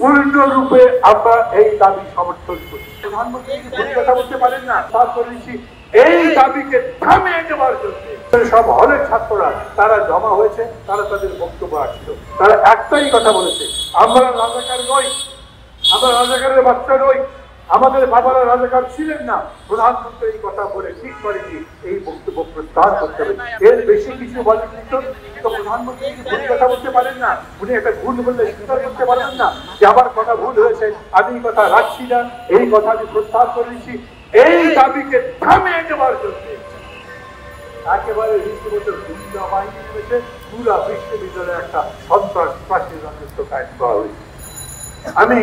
পূর্ণরূপে আমরা এই দাবি সমর্থন করি। প্রধানমন্ত্রী কথা বলতে পারেন না, তা করেছি এই দাবিকে থামিয়ে দেওয়ার জন্য সব হলের ছাত্ররা তারা জমা হয়েছে, তারা তাদের বক্তব্য রাখছিল, তারা একটাই কথা বলেছে, আমরা রাজাকার নই, আমরা রাজাকারের বাচ্চা নই, আমাদের বাবারা রাজাকার ছিলেন না। প্রধানমন্ত্রী এই কথা বলে ঠিক করেনি এই বক্তব্য প্রত্যাহার করতে হবে, এর বেশি কিছু বলেননি। তো প্রধানমন্ত্রী ভুল কথা বলতে পারেন না, উনি একটা ভুল বললে স্বীকার করতে পারেন না যে আমার কথা ভুল হয়েছে, আমি এই কথা রাখছি না, এই কথা আমি প্রত্যাহার করে নিচ্ছি। এই দাবিকে থামিয়ে দেওয়ার জন্য একেবারে রীতিমতো গুন্ডা বাহিনী নেমেছে, পুরা বিশ্ববিদ্যালয়ে একটা সন্ত্রাসী রাজত্ব কায়েম করা হয়েছে। আমি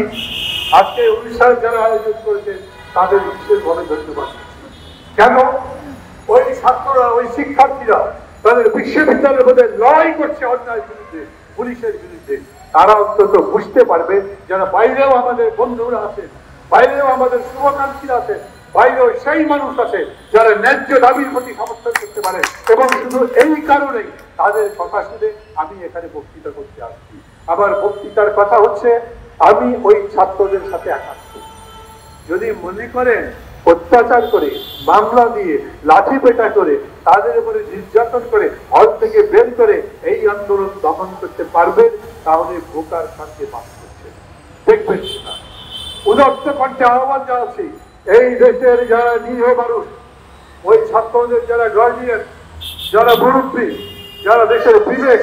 আজকে উড়িষ্যার যারা আয়োজন করেছেন তাদের বিশেষভাবে ধন্যবাদ। কেন ওই ছাত্ররা, ওই শিক্ষার্থীরা তাদের বিশ্ববিদ্যালয়ের মধ্যে লড়াই করছে অন্যায়ের বিরুদ্ধে, পুলিশের বিরুদ্ধে, তারা অন্তত বুঝতে পারবে যারা বাইরেও আমাদের বন্ধুরা আছেন, বাইরেও আমাদের শুভকাঙ্ক্ষীরা আছেন, বাইরেও সেই মানুষ আছে যারা ন্যায্য দাবির প্রতি সমর্থন করতে পারে। এবং শুধু এই কারণেই তাদের কথা শুনে আমি এখানে বক্তৃতা করতে আসছি। আমার বক্তৃতার কথা হচ্ছে, আমি ওই ছাত্রদের সাথে একাত্ম। যদি মনে করেন অত্যাচার করে, মামলা দিয়ে, লাঠি পেটা করে, তাদের উপরে নির্যাতন করে, হল থেকে বের করে এই আন্দোলন দমন করতে পারবেন, তাহলে বোকার সাথে বাস করছে দেখবেন না। উদাত্ত কণ্ঠে আহ্বান জানাচ্ছি, এই দেশের যারা নিরীহ মানুষ, ওই ছাত্রদের যারা গার্জিয়ান, যারা মুরব্বী, যারা দেশের বিবেক,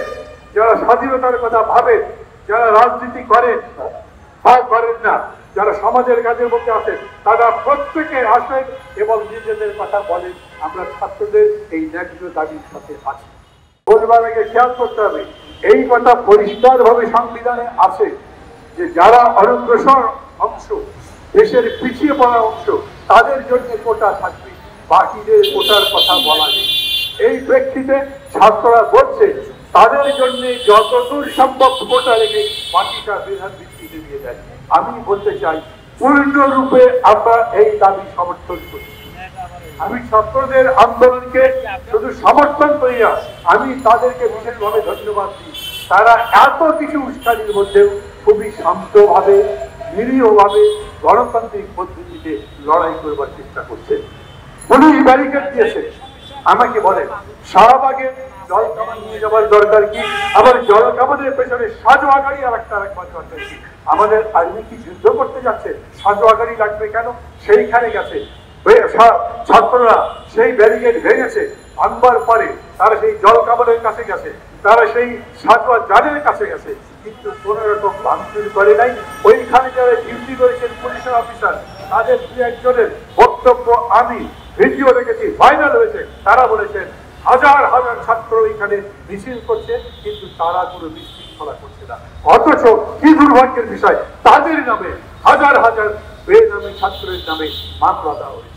যারা স্বাধীনতার কথা ভাবেন, যারা রাজনীতি করেন বা করেন না, যারা সমাজের কাজের মধ্যে আছেন, তারা প্রত্যেকে আসেন এবং নিজেদের কথা বলেন। আমরা ছাত্রদের এই ন্যায্য দাবির সাথে আছি। বলবার আগে খেয়াল করতে হবে, এই কথা পরিষ্কার ভাবে সংবিধানে আছে যে যারা অনগ্রসর অংশ, দেশের পিছিয়ে পড়া অংশ, তাদের জন্য কোটা থাকবে, বাকিদের কোটার কথা বলা নেই। এই প্রেক্ষিতে ছাত্ররা বলছে তাদের জন্য যতদূর সম্ভব কোটা রেখে বাকিটা বিধান ভিত্তিতে দিয়ে দেয়। আমি বলতে চাই, পূর্ণরূপে আমরা এই দাবি সমর্থন করি। আমি ছাত্রদের আন্দোলনকে শুধু সমর্থন করি না, আমি তাদেরকে বিশেষভাবে ধন্যবাদ দিই। তারা এত কিছু উস্কানির মধ্যেও খুবই শান্তভাবে, নিরীহভাবে, গণতান্ত্রিক পদ্ধতিতে লড়াই করবার চেষ্টা করছে। পুলিশ ব্যারিকেড দিয়েছে, আমাকে বলে শাহবাগে জল কামান নিয়ে যাবার দরকার কি, আবার জল কামানের পেছনে সাজোয়া গাড়ি আর একটা রাখবার দরকার কি? আমাদের আর্মি কি যুদ্ধ করতে যাচ্ছে? সাজোয়া গাড়ি লাগবে কেন? সেইখানে গেছে ছাত্ররা, সেই ব্যারিকেড ভেঙেছে, ভাঙবার পরে তারা সেই জল কামানের কাছে গেছে, তারা সেই সাজোয়া জালের কাছে গেছে, কিন্তু কোন রকম ভাঙচুর করে নাই। ওইখানে যারা ডিউটি করেছেন পুলিশের অফিসার, তাদের দু একজনের বক্তব্য আমি ভিডিও দেখেছি, ভাইরাল হয়েছে। তারা বলেছেন হাজার হাজার ছাত্র এখানে মিছিল করছে, কিন্তু তারা কোনো বিশৃঙ্খলা করছে না। অথচ কি দুর্ভাগ্যের বিষয়, তাদের নামে হাজার হাজার বেনামী ছাত্রের নামে মামলা দেওয়া হয়েছে।